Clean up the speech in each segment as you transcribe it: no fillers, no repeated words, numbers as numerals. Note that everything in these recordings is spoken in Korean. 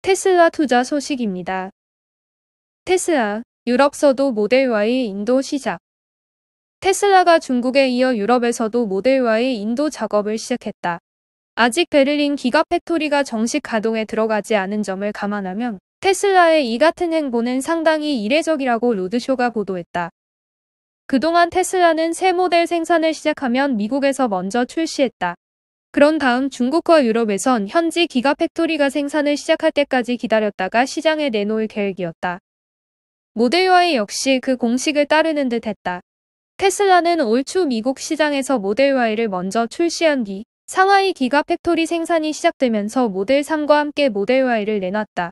테슬라 투자 소식입니다. 테슬라, 유럽서도 모델 Y 인도 시작. 테슬라가 중국에 이어 유럽에서도 모델 Y 인도 작업을 시작했다. 아직 베를린 기가팩토리가 정식 가동에 들어가지 않은 점을 감안하면 테슬라의 이 같은 행보는 상당히 이례적이라고 로드쇼가 보도했다. 그동안 테슬라는 새 모델 생산을 시작하면 미국에서 먼저 출시했다. 그런 다음 중국과 유럽에선 현지 기가팩토리가 생산을 시작할 때까지 기다렸다가 시장에 내놓을 계획이었다. 모델 Y 역시 그 공식을 따르는 듯 했다. 테슬라는 올 초 미국 시장에서 모델 Y를 먼저 출시한 뒤 상하이 기가팩토리 생산이 시작되면서 모델 3과 함께 모델 Y를 내놨다.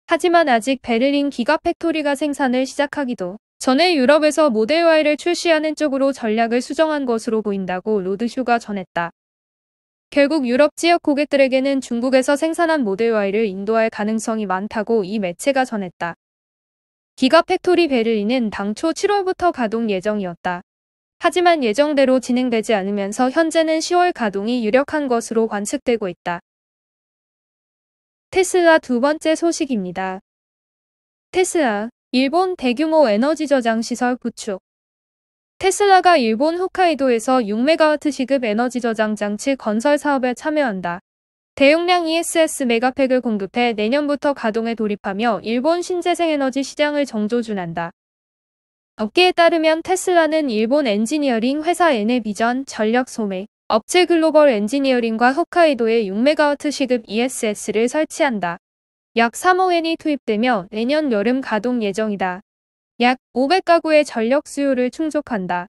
하지만 아직 베를린 기가팩토리가 생산을 시작하기도 전에 유럽에서 모델 Y를 출시하는 쪽으로 전략을 수정한 것으로 보인다고 로드쇼가 전했다. 결국 유럽 지역 고객들에게는 중국에서 생산한 모델 Y를 인도할 가능성이 많다고 이 매체가 전했다. 기가팩토리 베를린은 당초 7월부터 가동 예정이었다. 하지만 예정대로 진행되지 않으면서 현재는 10월 가동이 유력한 것으로 관측되고 있다. 테슬라 두 번째 소식입니다. 테슬라, 일본 대규모 에너지 저장 시설 구축. 테슬라가 일본 홋카이도에서 6메가와트 시급 에너지 저장 장치 건설 사업에 참여한다. 대용량 ESS 메가팩을 공급해 내년부터 가동에 돌입하며 일본 신재생에너지 시장을 정조준한다. 업계에 따르면 테슬라는 일본 엔지니어링 회사 에네비전 전력 소매 업체 글로벌 엔지니어링과 홋카이도에 6메가와트 시급 ESS를 설치한다. 약 3억 엔이 투입되며 내년 여름 가동 예정이다. 약 500가구의 전력 수요를 충족한다.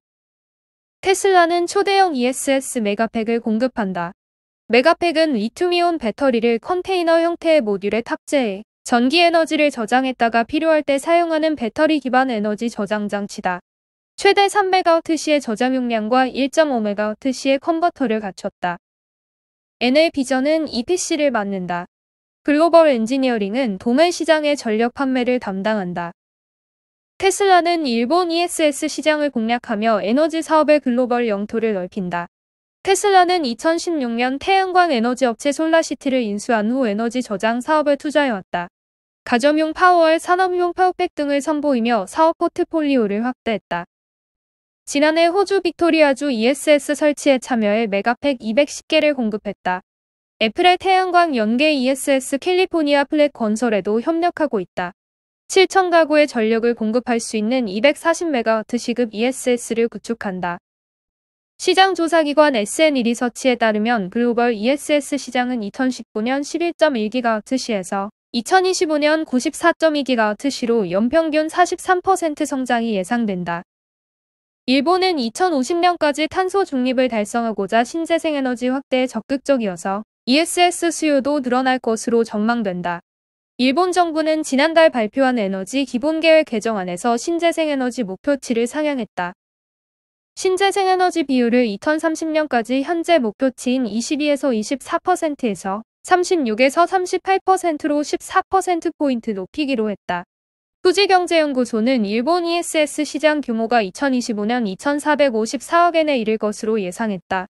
테슬라는 초대형 ESS 메가팩을 공급한다. 메가팩은 리튬이온 배터리를 컨테이너 형태의 모듈에 탑재해 전기 에너지를 저장했다가 필요할 때 사용하는 배터리 기반 에너지 저장 장치다. 최대 3메가와트시의 저장 용량과 1.5메가와트시의 컨버터를 갖췄다. 에네비전은 EPC를 맡는다. 글로벌 엔지니어링은 도매 시장의 전력 판매를 담당한다. 테슬라는 일본 ESS 시장을 공략하며 에너지 사업의 글로벌 영토를 넓힌다. 테슬라는 2016년 태양광 에너지 업체 솔라시티를 인수한 후 에너지 저장 사업에 투자해왔다. 가정용 파워월, 산업용 파워팩 등을 선보이며 사업 포트폴리오를 확대했다. 지난해 호주 빅토리아주 ESS 설치에 참여해 메가팩 210개를 공급했다. 애플의 태양광 연계 ESS 캘리포니아 플랫 건설에도 협력하고 있다. 7,000가구의 전력을 공급할 수 있는 240메가와트 시급 ESS를 구축한다. 시장조사기관 SNE 리서치에 따르면 글로벌 ESS 시장은 2019년 11.1기가와트시에서 2025년 94.2기가와트시로 연평균 43% 성장이 예상된다. 일본은 2050년까지 탄소 중립을 달성하고자 신재생에너지 확대에 적극적이어서 ESS 수요도 늘어날 것으로 전망된다. 일본 정부는 지난달 발표한 에너지 기본계획 개정안에서 신재생에너지 목표치를 상향했다. 신재생에너지 비율을 2030년까지 현재 목표치인 22에서 24%에서 36에서 38%로 14%포인트 높이기로 했다. 후지경제연구소는 일본 ESS 시장 규모가 2025년 2,454억 엔에 이를 것으로 예상했다.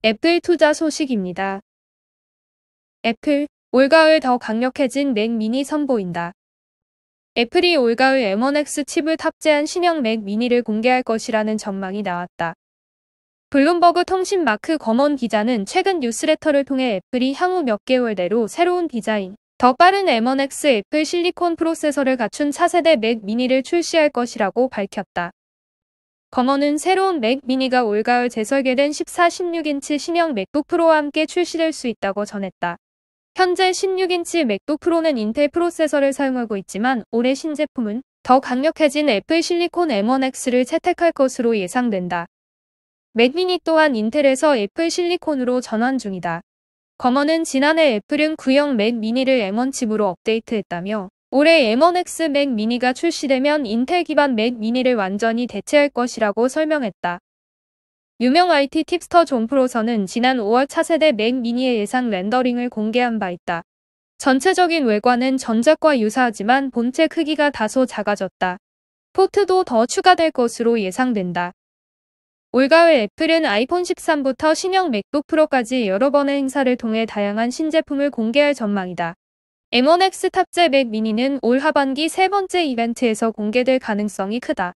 애플 투자 소식입니다. 애플, 올가을 더 강력해진 맥 미니 선보인다. 애플이 올가을 M1X 칩을 탑재한 신형 맥 미니를 공개할 것이라는 전망이 나왔다. 블룸버그 통신 마크 검원 기자는 최근 뉴스레터를 통해 애플이 향후 몇 개월 내로 새로운 디자인, 더 빠른 M1X 애플 실리콘 프로세서를 갖춘 차세대 맥 미니를 출시할 것이라고 밝혔다. 검언은 새로운 맥 미니가 올가을 재설계된 14, 16인치 신형 맥북 프로와 함께 출시될 수 있다고 전했다. 현재 16인치 맥북 프로는 인텔 프로세서를 사용하고 있지만 올해 신제품은 더 강력해진 애플 실리콘 M1X를 채택할 것으로 예상된다. 맥 미니 또한 인텔에서 애플 실리콘으로 전환 중이다. 검언은 지난해 애플은 구형 맥 미니를 M1 칩으로 업데이트했다며 올해 M1X 맥 미니가 출시되면 인텔 기반 맥 미니를 완전히 대체할 것이라고 설명했다. 유명 IT 팁스터 존 프로서는 지난 5월 차세대 맥 미니의 예상 렌더링을 공개한 바 있다. 전체적인 외관은 전작과 유사하지만 본체 크기가 다소 작아졌다. 포트도 더 추가될 것으로 예상된다. 올가을 애플은 아이폰 13부터 신형 맥북 프로까지 여러 번의 행사를 통해 다양한 신제품을 공개할 전망이다. M1X 탑재 맥 미니는 올 하반기 세 번째 이벤트에서 공개될 가능성이 크다.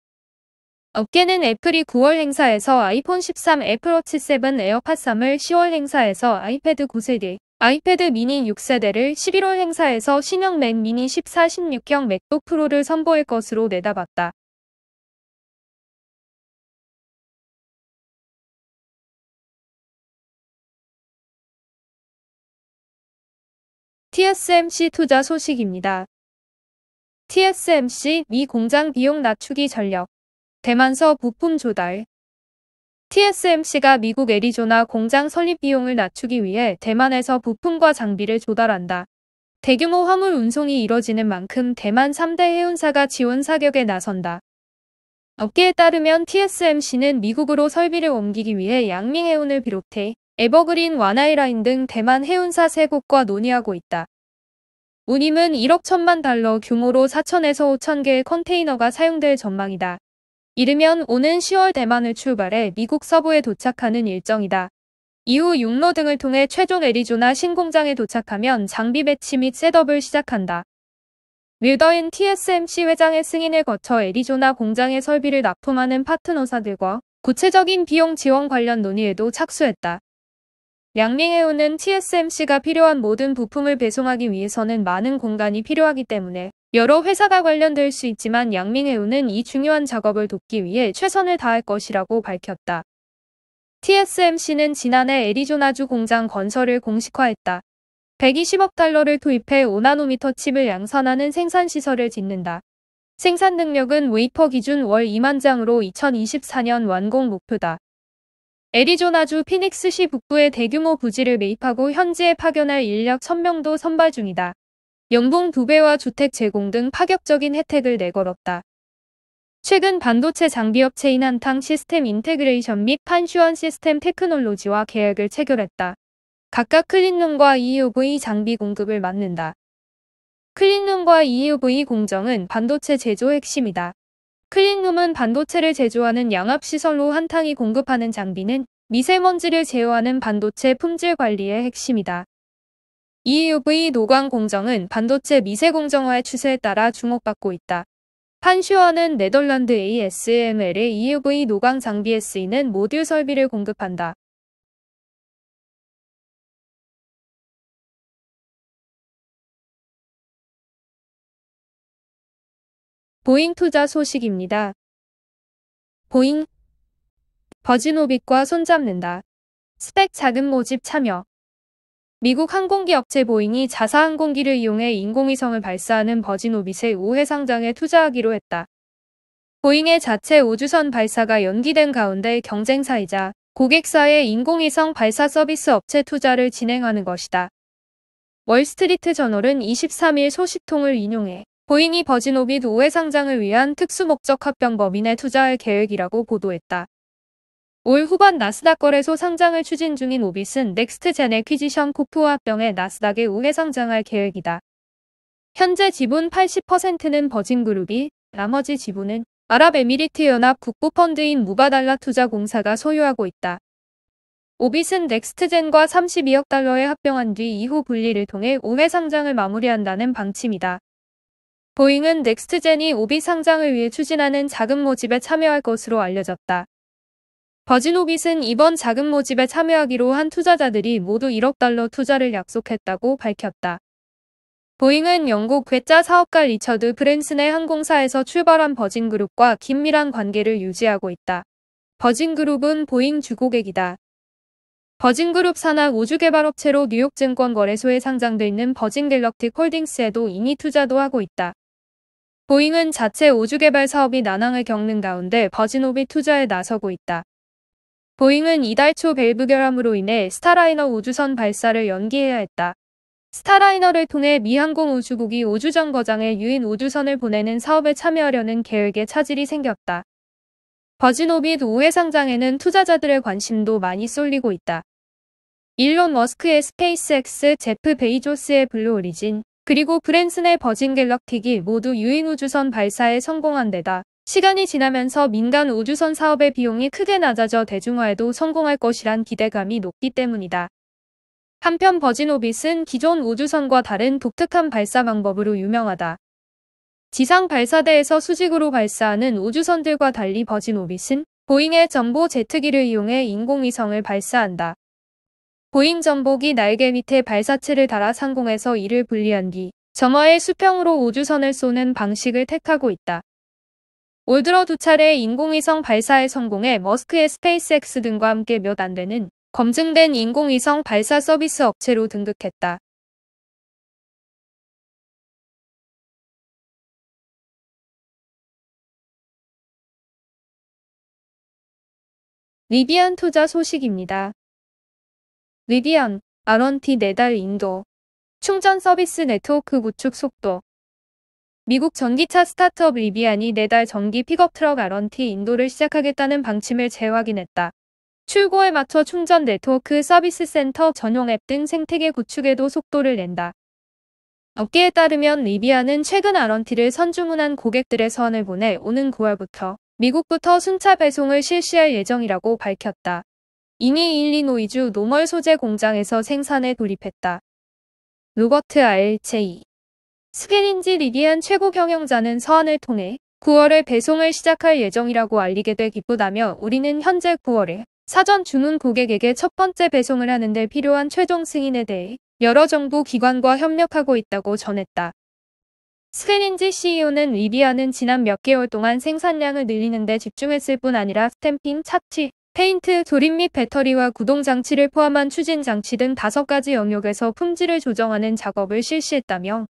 업계는 애플이 9월 행사에서 아이폰 13, 애플워치 7, 에어팟 3을 10월 행사에서 아이패드 9세대, 아이패드 미니 6세대를 11월 행사에서 신형 맥 미니 14, 16형 맥북 프로를 선보일 것으로 내다봤다. TSMC 투자 소식입니다. TSMC 미 공장 비용 낮추기 전력. 대만서 부품 조달. TSMC가 미국 애리조나 공장 설립 비용을 낮추기 위해 대만에서 부품과 장비를 조달한다. 대규모 화물 운송이 이뤄지는 만큼 대만 3대 해운사가 지원 사격에 나선다. 업계에 따르면 TSMC는 미국으로 설비를 옮기기 위해 양밍해운을 비롯해 에버그린, 와나이라인 등 대만 해운사 3곳과 논의하고 있다. 운임은 1억 1천만 달러 규모로 4천에서 5천 개의 컨테이너가 사용될 전망이다. 이르면 오는 10월 대만을 출발해 미국 서부에 도착하는 일정이다. 이후 육로 등을 통해 최종 애리조나 신공장에 도착하면 장비 배치 및 셋업을 시작한다. 윌더인 TSMC 회장의 승인을 거쳐 애리조나 공장에 설비를 납품하는 파트너사들과 구체적인 비용 지원 관련 논의에도 착수했다. 양밍해운은 TSMC가 필요한 모든 부품을 배송하기 위해서는 많은 공간이 필요하기 때문에 여러 회사가 관련될 수 있지만 양밍해운은 이 중요한 작업을 돕기 위해 최선을 다할 것이라고 밝혔다. TSMC는 지난해 애리조나주 공장 건설을 공식화했다. 120억 달러를 투입해 5나노미터 칩을 양산하는 생산시설을 짓는다. 생산 능력은 웨이퍼 기준 월 2만 장으로 2024년 완공 목표다. 애리조나주 피닉스시 북부에 대규모 부지를 매입하고 현지에 파견할 인력 1000명도 선발 중이다. 연봉 2배와 주택 제공 등 파격적인 혜택을 내걸었다. 최근 반도체 장비업체인 한탕 시스템 인테그레이션 및 판슈원 시스템 테크놀로지와 계약을 체결했다. 각각 클린룸과 EUV 장비 공급을 맡는다. 클린룸과 EUV 공정은 반도체 제조 핵심이다. 클린룸은 반도체를 제조하는 양압시설로 한탕이 공급하는 장비는 미세먼지를 제어하는 반도체 품질 관리의 핵심이다. EUV 노광 공정은 반도체 미세공정화의 추세에 따라 주목받고 있다. 판슈어는 네덜란드 ASML의 EUV 노광 장비에 쓰이는 모듈 설비를 공급한다. 보잉 투자 소식입니다. 보잉, 버진오빗과 손잡는다. 스펙 자금 모집 참여. 미국 항공기 업체 보잉이 자사 항공기를 이용해 인공위성을 발사하는 버진오빗의 우회 상장에 투자하기로 했다. 보잉의 자체 우주선 발사가 연기된 가운데 경쟁사이자 고객사의 인공위성 발사 서비스 업체 투자를 진행하는 것이다. 월스트리트 저널은 23일 소식통을 인용해 보잉이 버진오빗 우회 상장을 위한 특수목적 합병 법인에 투자할 계획이라고 보도했다. 올 후반 나스닥 거래소 상장을 추진 중인 오빗은 넥스트젠 애퀴지션 코프와 합병해 나스닥에 우회 상장할 계획이다. 현재 지분 80%는 버진그룹이, 나머지 지분은 아랍에미리트연합 국부펀드인 무바달라 투자공사가 소유하고 있다. 오빗은 넥스트젠과 32억 달러에 합병한 뒤 이후 분리를 통해 우회 상장을 마무리한다는 방침이다. 보잉은 넥스트젠이 오빗 상장을 위해 추진하는 자금 모집에 참여할 것으로 알려졌다. 버진오빗은 이번 자금 모집에 참여하기로 한 투자자들이 모두 1억 달러 투자를 약속했다고 밝혔다. 보잉은 영국 괴짜 사업가 리처드 브랜슨의 항공사에서 출발한 버진그룹과 긴밀한 관계를 유지하고 있다. 버진그룹은 보잉 주고객이다. 버진그룹 산하 우주개발업체로 뉴욕증권거래소에 상장돼 있는 버진갤럭틱 홀딩스에도 이미 투자도 하고 있다. 보잉은 자체 우주개발 사업이 난항을 겪는 가운데 버진오빗 투자에 나서고 있다. 보잉은 이달 초 밸브 결함으로 인해 스타라이너 우주선 발사를 연기해야 했다. 스타라이너를 통해 미 항공우주국이 우주정거장에 유인 우주선을 보내는 사업에 참여하려는 계획에 차질이 생겼다. 버진오빗 우회 상장에는 투자자들의 관심도 많이 쏠리고 있다. 일론 머스크의 스페이스X, 제프 베이조스의 블루오리진, 그리고 브랜슨의 버진갤럭틱이 모두 유인 우주선 발사에 성공한 데다 시간이 지나면서 민간 우주선 사업의 비용이 크게 낮아져 대중화에도 성공할 것이란 기대감이 높기 때문이다. 한편 버진 오빗은 기존 우주선과 다른 독특한 발사 방법으로 유명하다. 지상 발사대에서 수직으로 발사하는 우주선들과 달리 버진 오빗은 보잉의 전보 제트기를 이용해 인공위성을 발사한다. 보잉 전보기 날개 밑에 발사체를 달아 상공에서 이를 분리한 뒤 점화의 수평으로 우주선을 쏘는 방식을 택하고 있다. 올 들어 2차례 인공위성 발사에 성공해 머스크의 스페이스X 등과 함께 몇 안 되는 검증된 인공위성 발사 서비스 업체로 등극했다. 리비안 투자 소식입니다. 리비안, R&T 4달 인도. 충전 서비스 네트워크 구축 속도. 미국 전기차 스타트업 리비안이 4달 전기 픽업 트럭 R&T 인도를 시작하겠다는 방침을 재확인했다. 출고에 맞춰 충전 네트워크 서비스 센터 전용 앱 등 생태계 구축에도 속도를 낸다. 업계에 따르면 리비안은 최근 R&T를 선주문한 고객들의 서한을 보내 오는 9월부터 미국부터 순차 배송을 실시할 예정이라고 밝혔다. 이미 일리노이주 노멀 소재 공장에서 생산에 돌입했다. 로버트 R.J. 스캐린지 리비안 최고 경영자는 서한을 통해 9월에 배송을 시작할 예정이라고 알리게 돼 기쁘다며 우리는 현재 9월에 사전 주문 고객에게 첫 번째 배송을 하는 데 필요한 최종 승인에 대해 여러 정부 기관과 협력하고 있다고 전했다. 스캐린지 CEO는 리비안은 지난 몇 개월 동안 생산량을 늘리는 데 집중했을 뿐 아니라 스탬핑, 차치, 페인트, 조립 및 배터리와 구동 장치를 포함한 추진 장치 등 5가지 영역에서 품질을 조정하는 작업을 실시했다며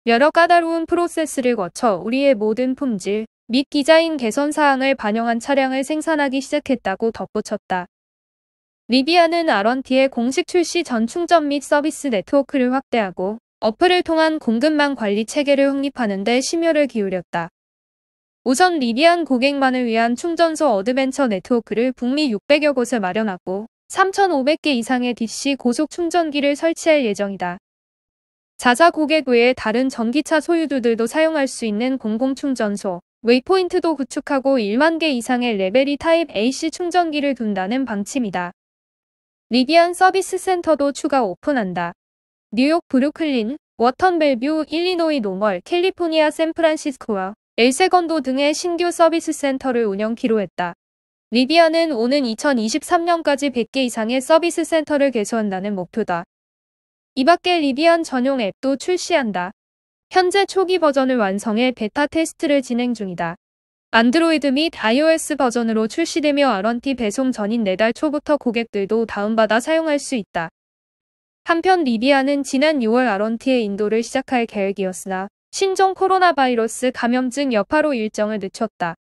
여러 까다로운 프로세스를 거쳐 우리의 모든 품질 및 디자인 개선 사항을 반영한 차량을 생산하기 시작했다고 덧붙였다. 리비안은 R&T의 공식 출시 전 충전 및 서비스 네트워크를 확대하고 어플을 통한 공급망 관리 체계를 확립하는 데 심혈을 기울였다. 우선 리비안 고객만을 위한 충전소 어드벤처 네트워크를 북미 600여 곳에 마련하고 3,500개 이상의 DC 고속 충전기를 설치할 예정이다. 자사 고객 외에 다른 전기차 소유주들도 사용할 수 있는 공공충전소, 웨이포인트도 구축하고 1만 개 이상의 레벨이 타입 AC 충전기를 둔다는 방침이다. 리비안 서비스 센터도 추가 오픈한다. 뉴욕 브루클린, 워턴 벨뷰, 일리노이 노멀, 캘리포니아 샌프란시스코와 엘세건도 등의 신규 서비스 센터를 운영키로 했다. 리비안은 오는 2023년까지 100개 이상의 서비스 센터를 개소한다는 목표다. 이 밖에 리비안 전용 앱도 출시한다. 현재 초기 버전을 완성해 베타 테스트를 진행 중이다. 안드로이드 및 iOS 버전으로 출시되며 R&T 배송 전인 4달 초부터 고객들도 다운받아 사용할 수 있다. 한편 리비안은 지난 6월 R&T의 인도를 시작할 계획이었으나 신종 코로나 바이러스 감염증 여파로 일정을 늦췄다.